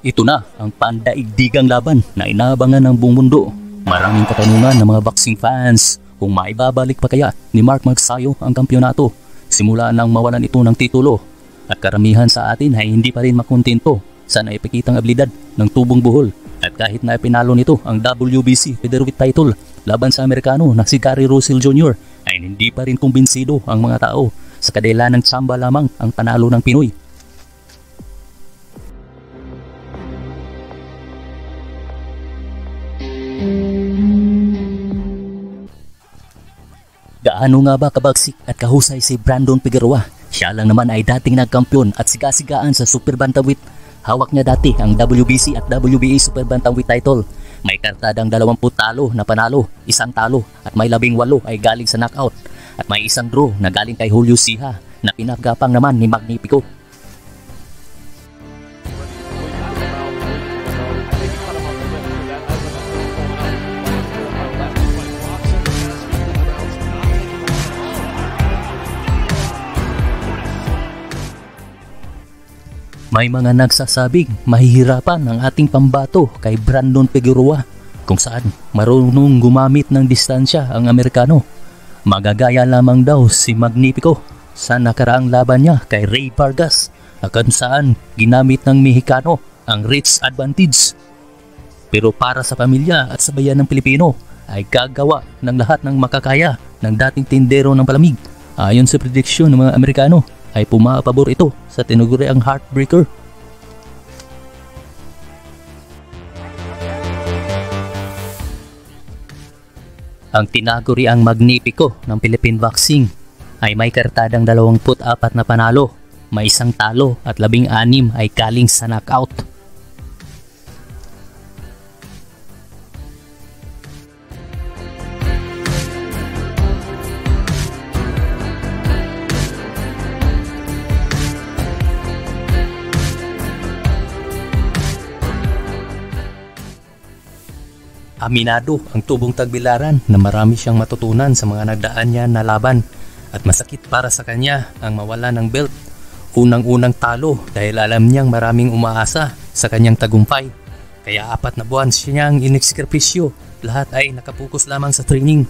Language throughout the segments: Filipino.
Ito na ang pandaigdigang laban na inaabangan ng buong mundo. Maraming katanungan ng mga boxing fans kung maibabalik pa kaya ni Mark Magsayo ang kampyonato simula nang mawalan ito ng titulo. At karamihan sa atin ay hindi pa rin makontento sa naipakitang abilidad ng Tubong Bohol. At kahit na pinalo nito ang WBC featherweight title laban sa Amerikano na si Gary Russell Jr. ay hindi pa rin kumbinsido ang mga tao sa kadila ng tsamba lamang ang panalo ng Pinoy. Gaano nga ba kabagsik at kahusay si Brandon Figueroa? Siya lang naman ay dating nagkampiyon at sigasigaan sa Super Bantamweight. Hawak niya dati ang WBC at WBA Super Bantamweight title. May kartadang 20 talo na panalo, 1 talo at may 18 ay galing sa knockout. At may 1 draw na galing kay Julio Siha na pinagapang naman ni Magnifico. May mga nagsasabing mahihirapan ang ating pambato kay Brandon Figueroa kung saan marunong gumamit ng distansya ang Amerikano. Magagaya lamang daw si Magnifico sa nakaraang laban niya kay Ray Vargas na kung saan ginamit ng Mexicano ang reach advantage. Pero para sa pamilya at sa bayan ng Pilipino ay gagawa ng lahat ng makakaya ng dating tindero ng palamig. Ayon sa prediksyon ng mga Amerikano ay pumapabor ito sa tinaguriang heartbreaker. Ang tinaguriang Magnifico ng Philippine Boxing ay may kartadang 24 na panalo, may 1 talo at 16 ay galing sa knockout. Aminado ang Tubong Tagbilaran na marami siyang matutunan sa mga nagdaan niya na laban at masakit para sa kanya ang mawala ng belt. Unang-unang talo dahil alam niyang maraming umaasa sa kanyang tagumpay. Kaya 4 na buwan siyang ineksakripisyo, lahat ay nakapokus lamang sa training.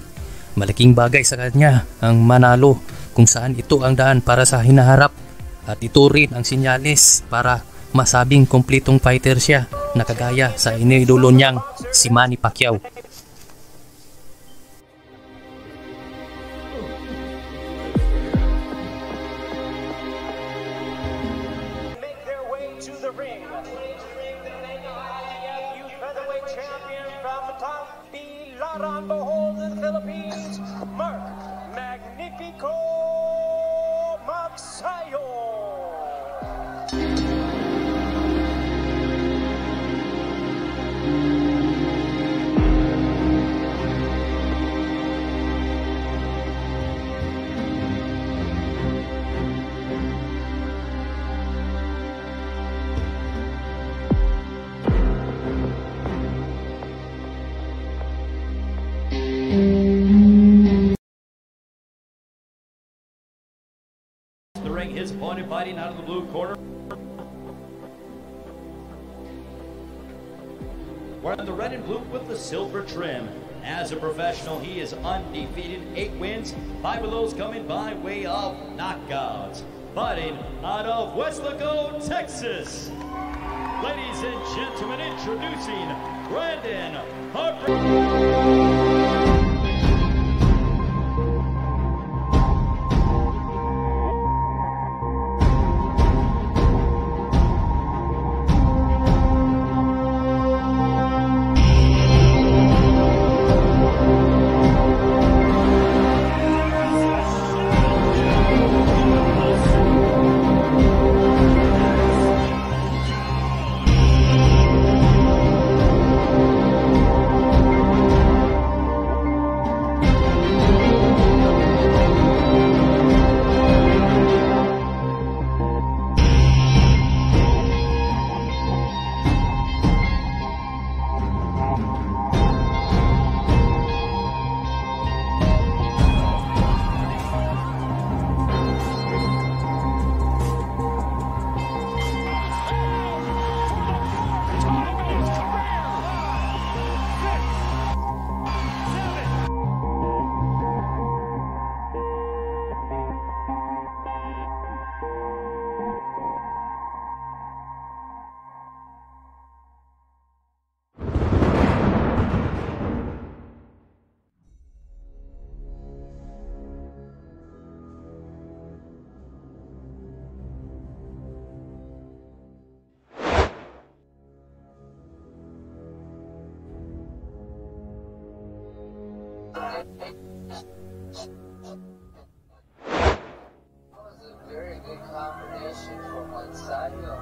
Malaking bagay sa kanya ang manalo kung saan ito ang daan para sa hinaharap at ito rin ang sinyales para masabing kompletong fighter siya na kagaya sa iniidolo niyang si Manny Pacquiao. Make their way to the ring. Youth featherweight champion from the top, Bilaran Bohol in the Philippines, Mark Magnifico Magsayo. The ring, his opponent fighting out of the blue corner. Wearing the red and blue with the silver trim. As a professional, he is undefeated, 8 wins, 5 of those coming by way of knockouts. Fighting out of Weslaco, Texas. Ladies and gentlemen, introducing Brandon Harper. was a very good combination for Manzano.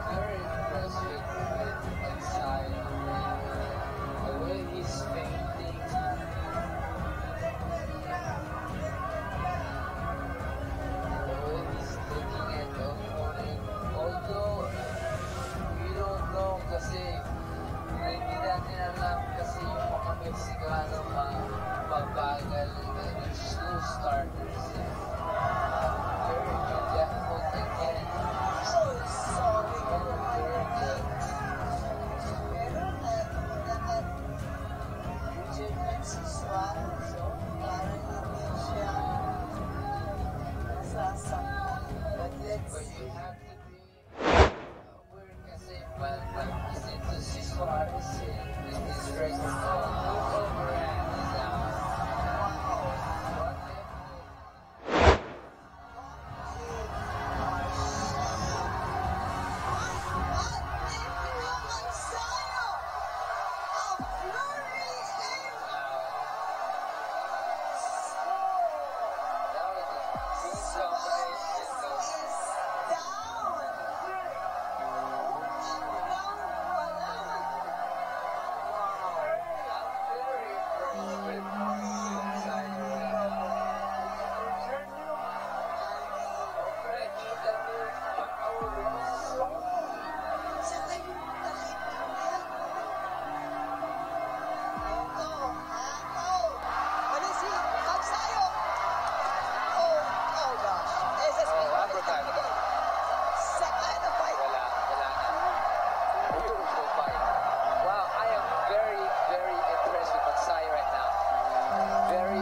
Very impressive with Manzano. The way he's painting. He's looking at the opponent. Although, we don't know kasi hindi natin alam kasi yung mga Meksikano mabagal and slow starters. Very good effort again. Very good. But you have to be aware kasi pag-visit to si Suarez in his race overhand is out. That was a good combination though. Wow, I am very, very impressed with Magsai right now. Very